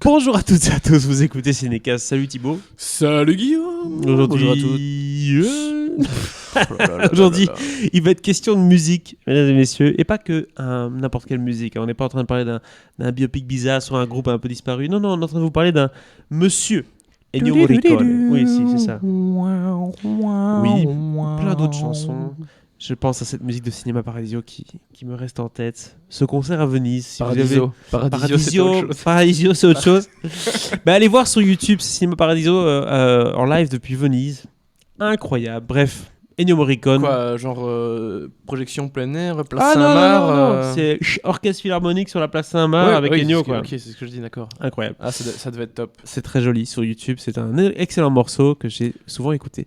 Bonjour à toutes et à tous, vous écoutez Cinécast. Salut Thibaut. Salut Guillaume. Aujourd'hui, Aujourd'hui, il va être question de musique, mesdames et messieurs, et pas que n'importe quelle musique. On n'est pas en train de parler d'un biopic bizarre sur un groupe un peu disparu. Non, on est en train de vous parler d'un monsieur Ennio Morricone. Oui, si, c'est ça. Oui, plein d'autres chansons. Je pense à cette musique de Cinéma Paradiso qui me reste en tête. Ce concert à Venise. Si Paradiso. Paradiso, c'est autre chose. Allez voir sur YouTube, c'est Cinéma Paradiso en live depuis Venise. Incroyable. Bref, Ennio Morricone. Quoi, genre projection plein air, place Saint-Marc. Non. C'est orchestre philharmonique sur la place Saint-Marc avec Ennio. Ok, c'est ce que je dis, d'accord. Incroyable. Ah, ça devait être top. C'est très joli sur YouTube. C'est un excellent morceau que j'ai souvent écouté.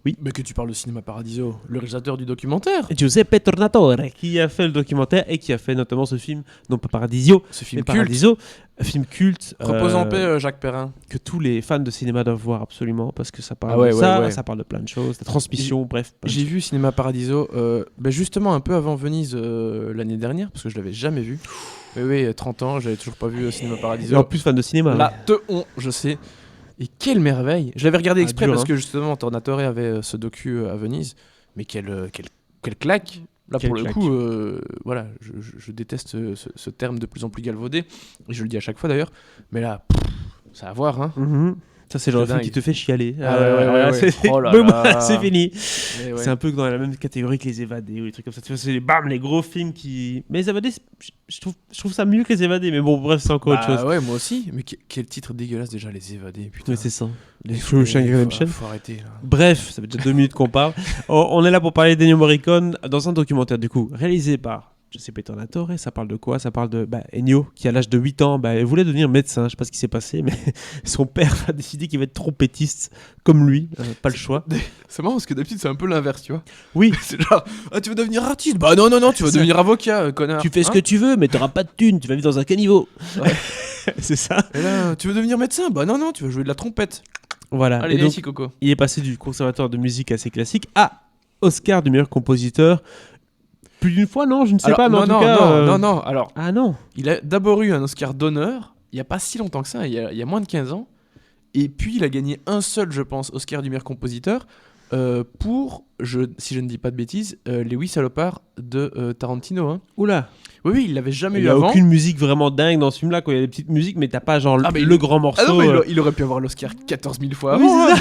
Oui. Mais que tu parles de Cinéma Paradiso, le réalisateur du documentaire. Giuseppe Tornatore, qui a fait le documentaire et qui a fait notamment ce film, non pas Paradisio, Ce film mais culte. Paradiso, un film culte. Repose en paix, Jacques Perrin. Que tous les fans de cinéma doivent voir absolument, parce que ça parle de ça, ça parle de plein de choses, de transmission, bref. J'ai vu Cinéma Paradiso justement un peu avant Venise l'année dernière, parce que je l'avais jamais vu. Oui, 30 ans, j'avais toujours pas vu Cinéma Paradiso. Et en plus fan de cinéma. Là, je sais. Et quelle merveille! Je l'avais regardé exprès parce que justement Tornatore avait ce docu à Venise. Mais quelle claque! Là, pour le coup, voilà, je déteste ce terme de plus en plus galvaudé. Et je le dis à chaque fois d'ailleurs. Mais là, ça à voir, hein. Mm-hmm. Ça, c'est le genre de film qui te fait chialer. Ouais. C'est... Oh là là. C'est fini. Ouais. C'est un peu dans la même catégorie que Les Évadés ou les trucs comme ça. Tu vois, c'est les gros films qui. Mais Les Évadés, je trouve ça mieux que Les Évadés. Mais bon, bref, c'est encore autre chose. Ouais, moi aussi. Mais quel titre dégueulasse déjà, Les Évadés. Putain. Oui, c'est ça. Les Shawshank Redemption. Faut arrêter là. Bref, ça fait déjà 2 minutes qu'on parle. On est là pour parler d'Ennio Morricone dans un documentaire, du coup, réalisé par Giuseppe Tornatore. Ça parle de quoi? Ça parle de Ennio, qui à l'âge de 8 ans voulait devenir médecin. Je sais pas ce qui s'est passé, mais son père a décidé qu'il va être trompettiste comme lui. Pas le choix. C'est marrant parce que d'habitude c'est un peu l'inverse, tu vois. Oui. C'est genre, tu veux devenir artiste? Bah non, tu vas devenir avocat, connard. Tu fais ce que tu veux, mais t'auras pas de thunes. Tu vas vivre dans un caniveau. Ouais. C'est ça. Et là, tu veux devenir médecin? Bah non, tu vas jouer de la trompette. Voilà. Allez, et donc, ici, Coco. Il est passé du conservatoire de musique assez classique à Oscar du meilleur compositeur. Plus d'une fois, non, je ne sais pas, mais en tout cas... Non. Alors, non. Il a d'abord eu un Oscar d'honneur, il n'y a pas si longtemps que ça, il y a moins de 15 ans. Et puis, il a gagné un seul, je pense, Oscar du meilleur compositeur pour, si je ne dis pas de bêtises, Les 8 salopards de Tarantino. Hein. Oula. Oui, il l'avait jamais eu avant. Il n'y a aucune musique vraiment dingue dans ce film-là. Il y a des petites musiques, mais t'as pas genre le grand morceau. Ah non, mais il aurait pu avoir l'Oscar 14 000 fois avant. Oui,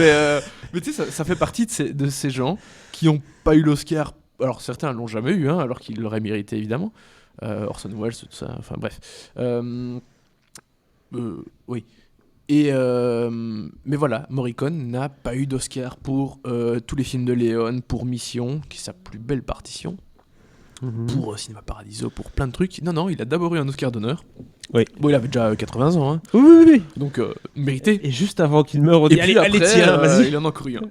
mais tu sais, ça fait partie de ces gens qui n'ont pas eu l'Oscar. Alors certains l'ont jamais eu, hein, alors qu'ils l'auraient mérité évidemment. Orson Welles, tout ça, enfin bref. Oui. Et mais voilà, Morricone n'a pas eu d'Oscar pour tous les films de Léon, pour Mission, qui est sa plus belle partition, pour Cinéma Paradiso, pour plein de trucs. Non, il a d'abord eu un Oscar d'honneur. Oui. Bon, il avait déjà 80 ans. Hein. Oui. Donc, mérité. Et juste avant qu'il meure, on dit allez, tiens, vas-y. Il en a encore eu un.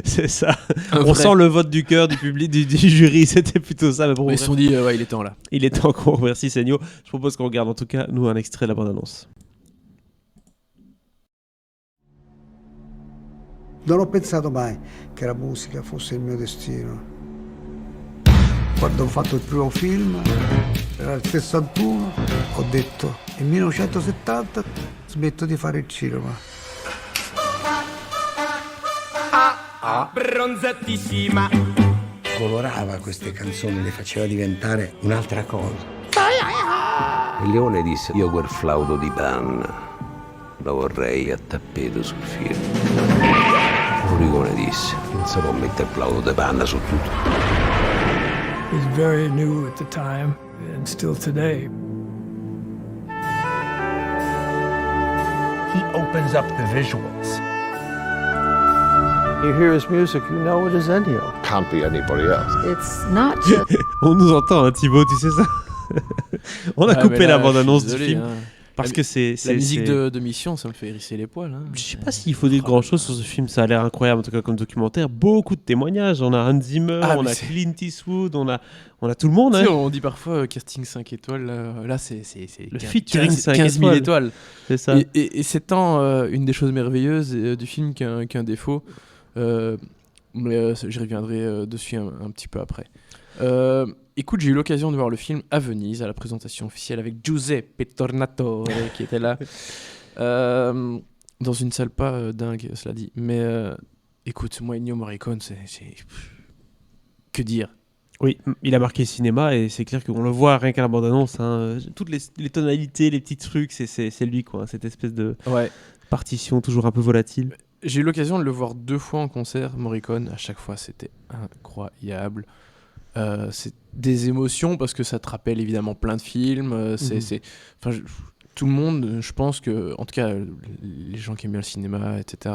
C'est ça. On sent le vote du cœur, du public, du jury. C'était plutôt ça. Mais bon, ils se sont dit, il est temps là. Il est temps qu'on remercie Ennio. Je propose qu'on regarde en tout cas, nous, un extrait de la bande-annonce. Non ho pensato mai che la musica fosse il mio destino. Quando ho fatto il primo film, era il 61, ho detto, nel 1970 smetto di fare il cinema. Bronzatissima. Colorava queste canzoni, le faceva diventare un'altra cosa. Il leone disse, io quel flauto di panna lo vorrei a tappeto sul film. Morricone disse, non si può mettere il flauto di panna su tutto. It was very new at the time, and still today. He opens up the visuals. You hear his music, you know it is Ennio. Can't be anybody else. It's not just... On nous entend, hein, Thibaut, tu sais ça. On a coupé la bande-annonce du film. Hein. Parce que c'est la musique de Mission, ça me fait hérisser les poils. Hein. Je sais pas s'il faut dire grand chose sur ce film, ça a l'air incroyable en tout cas comme documentaire. Beaucoup de témoignages, on a Hans Zimmer, on a Clint Eastwood, on a tout le monde. Hein. On dit parfois casting 5 étoiles, là c'est le featuring 15 000 étoiles. C'est ça. Et c'est tant une des choses merveilleuses du film qu'un défaut. Mais j'y reviendrai dessus un petit peu après. Écoute, j'ai eu l'occasion de voir le film à Venise, à la présentation officielle avec Giuseppe Tornatore qui était là. Dans une salle pas dingue, cela dit. Mais écoute, moi, Ennio Morricone, c'est... Que dire ? Oui, il a marqué le cinéma et c'est clair qu'on le voit rien qu'à la bande-annonce. Hein. Toutes les tonalités, les petits trucs, c'est lui, quoi. Cette espèce de partition toujours un peu volatile. J'ai eu l'occasion de le voir 2 fois en concert, Morricone. À chaque fois, c'était incroyable. C'est des émotions parce que ça te rappelle évidemment plein de films. Tout le monde, je pense que, en tout cas, les gens qui aiment bien le cinéma, etc.,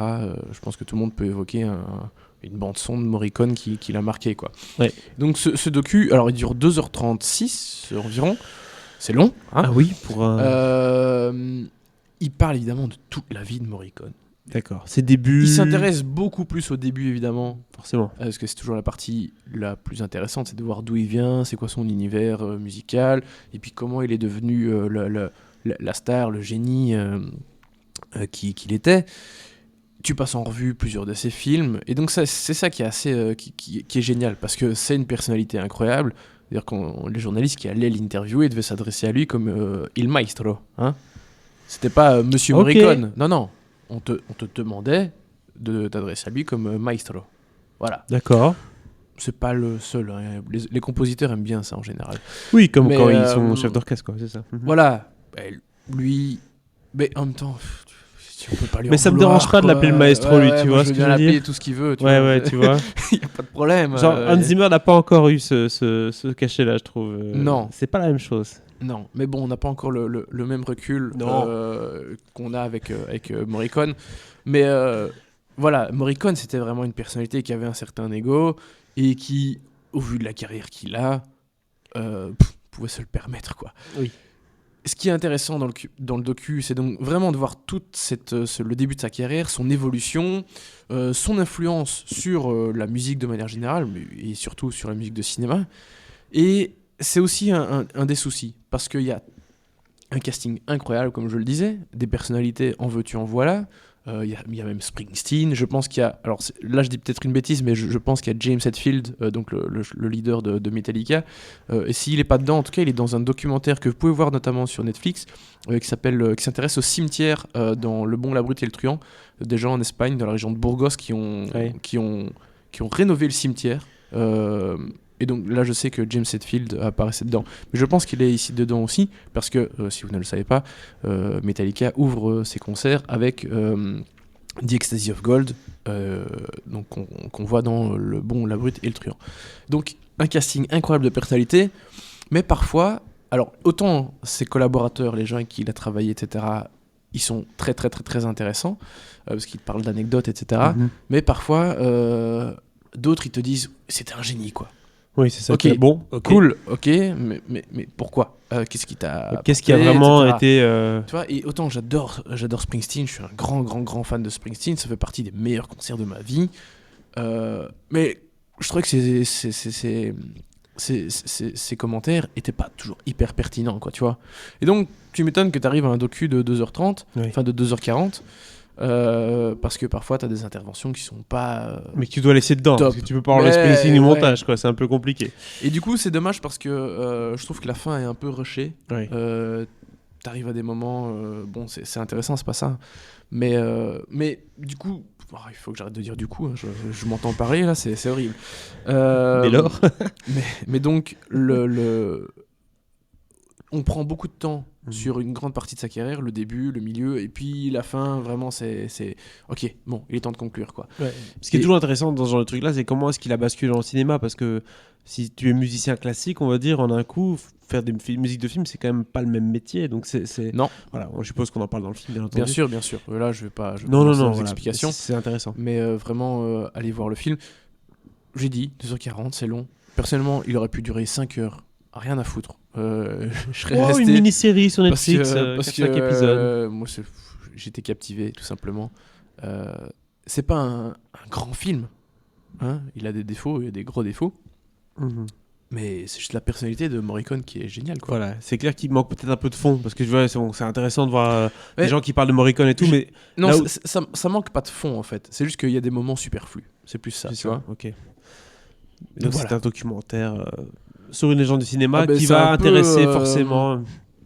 je pense que tout le monde peut évoquer une bande-son de Morricone qui l'a marqué, quoi. Ouais. Donc, ce docu, alors il dure 2h36 environ. C'est long, hein. Ah oui, pour il parle évidemment de toute la vie de Morricone. D'accord. Ses débuts. Il s'intéresse beaucoup plus au début, évidemment. Forcément. Parce que c'est toujours la partie la plus intéressante, c'est de voir d'où il vient, c'est quoi son univers musical, et puis comment il est devenu la star, le génie qu'il était. Tu passes en revue plusieurs de ses films, et donc c'est ça qui est assez qui est génial, parce que c'est une personnalité incroyable. C'est-à-dire que les journalistes qui allaient l'interviewer devaient s'adresser à lui comme Il Maestro. Hein, c'était pas Monsieur Morricone. Non. On te demandait de t'adresser à lui comme Maestro. Voilà. D'accord. C'est pas le seul. Hein. Les compositeurs aiment bien ça en général. Oui, comme quand ils sont chefs d'orchestre, quoi, c'est ça. Voilà. Lui. Mais en même temps. On peut pas lui mais ça me dérange pas de l'appeler le maestro, lui, tu vois ce que je veux l'appeler dire. tout ce qu'il veut. Tu vois. Il y a pas de problème. Genre, Hans Zimmer n'a pas encore eu ce cachet-là, je trouve. Non. C'est pas la même chose. Non, mais bon, on n'a pas encore le même recul qu'on a avec Morricone. Mais voilà, Morricone, c'était vraiment une personnalité qui avait un certain ego et qui, au vu de la carrière qu'il a, pouvait se le permettre, quoi. Oui. Ce qui est intéressant dans le docu, c'est donc vraiment de voir tout le début de sa carrière, son évolution, son influence sur la musique de manière générale, et surtout sur la musique de cinéma. Et c'est aussi un des soucis, parce qu'il y a un casting incroyable, comme je le disais, des personnalités en veux-tu, en voilà. Il y a même Springsteen, je pense qu'il y a... Alors là, je dis peut-être une bêtise, mais je pense qu'il y a James Hetfield, donc le leader de Metallica. Et s'il n'est pas dedans, en tout cas, il est dans un documentaire que vous pouvez voir notamment sur Netflix, qui s'intéresse au cimetière dans Le Bon, la Brute et le Truand, des gens en Espagne, dans la région de Burgos, qui ont rénové le cimetière. Et donc là, je sais que James Hetfield apparaissait dedans. Mais je pense qu'il est ici dedans aussi, parce que, si vous ne le savez pas, Metallica ouvre ses concerts avec The Ecstasy of Gold, donc qu'on voit dans Le Bon, la Brute et le Truand. Donc, un casting incroyable de personnalités, mais parfois, alors autant ses collaborateurs, les gens avec qui il a travaillé, etc., ils sont très, très, très, très intéressants, parce qu'ils parlent d'anecdotes, etc., mais parfois, d'autres, ils te disent, c'était un génie, quoi. Oui, c'est ça. Ok, bon, cool, ok, mais pourquoi qu'est-ce qui t'a Qu'est-ce qui a vraiment été Tu vois, et autant j'adore Springsteen, je suis un grand fan de Springsteen, ça fait partie des meilleurs concerts de ma vie, mais je trouvais que ces commentaires étaient pas toujours hyper pertinents, quoi, tu vois. Et donc, tu m'étonnes que tu arrives à un docu de 2h30, enfin de 2h40, parce que parfois tu as des interventions qui sont pas mais que tu dois laisser dedans top. Parce que tu peux pas enlever Springsteen du montage, quoi, c'est un peu compliqué. Et du coup c'est dommage parce que je trouve que la fin est un peu rushée. T'arrives à des moments bon c'est intéressant, c'est pas ça, mais du coup il faut que j'arrête de dire du coup, hein, je m'entends parler là, c'est horrible, mais l'or mais donc on prend beaucoup de temps sur une grande partie de sa carrière, le début, le milieu, et puis la fin, vraiment, c'est... Ok, bon, il est temps de conclure, quoi. Ouais. Ce qui est toujours intéressant dans ce genre de truc-là, c'est comment est-ce qu'il a basculé dans le cinéma, parce que si tu es musicien classique, on va dire, en un coup, faire des musiques de film, c'est quand même pas le même métier, donc c'est... Non. Voilà, je suppose qu'on en parle dans le film, bien entendu. Bien sûr. Là, je vais pas... Non, voilà, explications. C'est intéressant. Mais vraiment, allez voir le film. J'ai dit, 2h40, c'est long. Personnellement, il aurait pu durer 5 heures. Rien à foutre. Je serais resté... une mini-série sur Netflix, parce que 5 épisodes. Moi, j'étais captivé, tout simplement. C'est pas un grand film. Hein, il a des défauts, il y a des gros défauts. Mais c'est juste la personnalité de Morricone qui est géniale, quoi. Voilà, c'est clair qu'il manque peut-être un peu de fond, parce que je vois, c'est intéressant de voir des gens qui parlent de Morricone et tout, mais... Non, ça manque pas de fond, en fait. C'est juste qu'il y a des moments superflus. C'est plus ça, tu vois. Ok. Donc voilà. C'est un documentaire... sur une légende du cinéma qui c'est va un intéresser peu, forcément.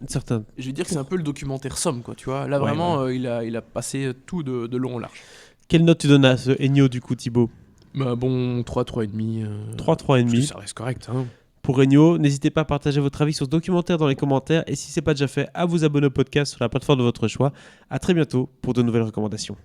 Certain. Je vais dire que c'est un peu le documentaire Somme, quoi, tu vois. Là, vraiment, il a passé tout de long au large. Quelle note tu donnes à ce Ennio, du coup, Thibaut ? Bah bon, 3,5. 3,5. Ça reste correct, hein. Pour Ennio, n'hésitez pas à partager votre avis sur ce documentaire dans les commentaires et si ce n'est pas déjà fait, à vous abonner au podcast sur la plateforme de votre choix. À très bientôt pour de nouvelles recommandations.